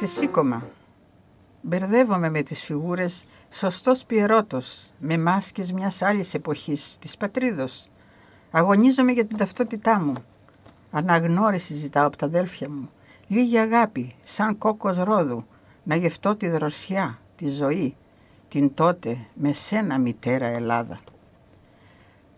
Ξεσήκωμα. Μπερδεύομαι με τις φιγούρες σωστός Πιερώτος, με μάσκες μιας άλλης εποχής, της πατρίδος. Αγωνίζομαι για την ταυτότητά μου. Αναγνώριση ζητάω από τα αδέλφια μου. Λίγη αγάπη, σαν κόκκος ρόδου, να γευτώ τη δροσιά, τη ζωή, την τότε με σένα μητέρα Ελλάδα.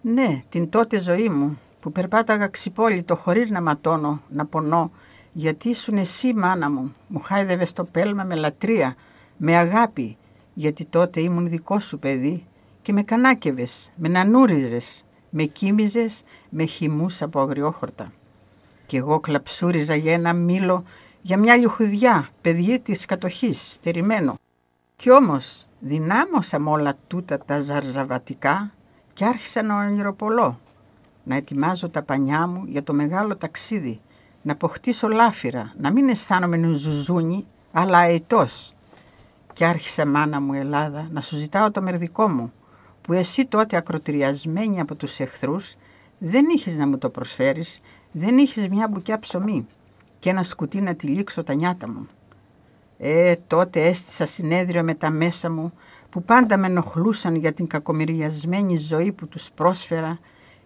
Ναι, την τότε ζωή μου, που περπάταγα ξυπόλυτο χωρίς να ματώνω, να πονώ, γιατί ήσουν εσύ μάνα μου, μου χάιδευες το πέλμα με λατρεία, με αγάπη, γιατί τότε ήμουν δικό σου παιδί και με κανάκευες, με νανούριζες, με κοίμιζες, με χυμούς από αγριόχορτα. Κι εγώ κλαψούριζα για ένα μήλο, για μια λιχουδιά, παιδί της κατοχής, στερημένο. Κι όμως δυνάμωσα με όλα τούτα τα ζαρζαβατικά και άρχισα να ονειροπολώ, να ετοιμάζω τα πανιά μου για το μεγάλο ταξίδι, να αποκτήσω λάφυρα, να μην αισθάνομαι ζουζούνι, αλλά αετός. Και άρχισα, μάνα μου Ελλάδα, να σου ζητάω το μερδικό μου, που εσύ τότε ακροτηριασμένη από τους εχθρούς, δεν είχες να μου το προσφέρεις, δεν είχες μια μπουκιά ψωμί και ένα σκουτί να τυλίξω τα νιάτα μου. Τότε έστησα συνέδριο με τα μέσα μου, που πάντα με ενοχλούσαν για την κακομοιριασμένη ζωή που τους πρόσφερα,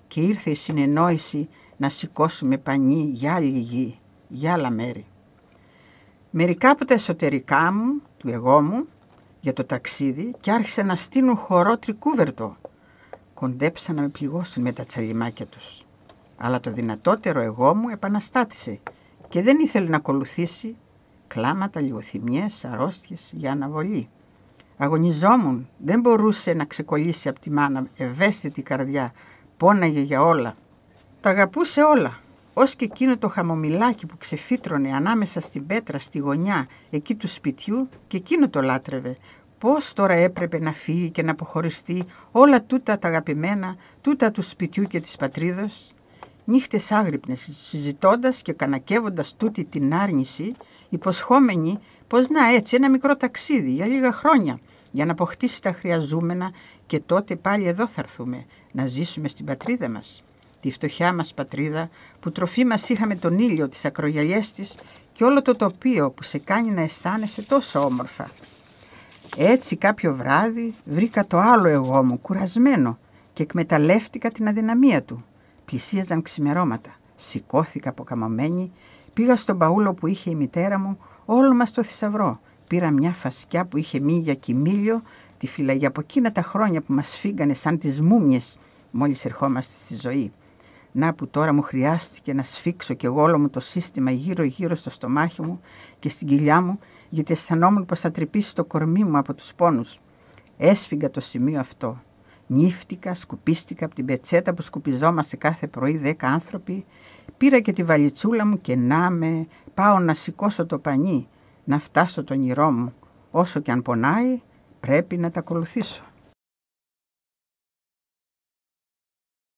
και ήρθε η συνεννόηση να σηκώσουμε πανί για άλλη γη, για άλλα μέρη. Μερικά από τα εσωτερικά μου, του εγώ μου, για το ταξίδι, και άρχισε να στείλουν χορό τρικούβερτο. Κοντέψαν να με πληγώσουν με τα τσαλιμάκια τους. Αλλά το δυνατότερο εγώ μου επαναστάτησε και δεν ήθελε να ακολουθήσει. Κλάματα, λιγοθυμιές, αρρώστιες για αναβολή. Αγωνιζόμουν, δεν μπορούσε να ξεκολλήσει από τη μάνα, ευαίσθητη καρδιά, πόναγε για όλα. Τα αγαπούσε όλα, ως και εκείνο το χαμομηλάκι που ξεφύτρωνε ανάμεσα στην πέτρα, στη γωνιά, εκεί του σπιτιού, και εκείνο το λάτρευε. Πώς τώρα έπρεπε να φύγει και να αποχωριστεί όλα τούτα τα αγαπημένα, τούτα του σπιτιού και της πατρίδος. Νύχτες άγρυπνες, συζητώντας και κανακεύοντας τούτη την άρνηση, υποσχόμενοι πως να έτσι ένα μικρό ταξίδι για λίγα χρόνια, για να αποκτήσει τα χρειαζούμενα, και τότε πάλι εδώ θα έρθουμε, να ζήσουμε στην πατρίδα μας. Τη φτωχιά μας πατρίδα, που τροφή μας είχαμε τον ήλιο, τις ακρογιαλιές της και όλο το τοπίο που σε κάνει να αισθάνεσαι τόσο όμορφα. Έτσι κάποιο βράδυ βρήκα το άλλο εγώ μου κουρασμένο και εκμεταλλεύτηκα την αδυναμία του. Πλησίαζαν ξημερώματα. Σηκώθηκα αποκαμωμένη, πήγα στον παούλο που είχε η μητέρα μου, όλο μας το θησαυρό. Πήρα μια φασκιά που είχε μη για κοιμήλιο, τη φυλαγή από εκείνα τα χρόνια που μας φύγανε σαν τις μούμιες μόλις ερχόμαστε στη ζωή. Να που τώρα μου χρειάστηκε να σφίξω κι εγώ όλο μου το σύστημα γύρω-γύρω στο στομάχι μου και στην κοιλιά μου, γιατί αισθανόμουν πως θα τρυπήσει το κορμί μου από τους πόνους. Έσφυγα το σημείο αυτό. Νύφτηκα, σκουπίστηκα από την πετσέτα που σκουπιζόμαστε κάθε πρωί 10 άνθρωποι. Πήρα και τη βαλιτσούλα μου και πάω να σηκώσω το πανί, να φτάσω το όνειρό μου. Όσο κι αν πονάει, πρέπει να τα ακολουθήσω.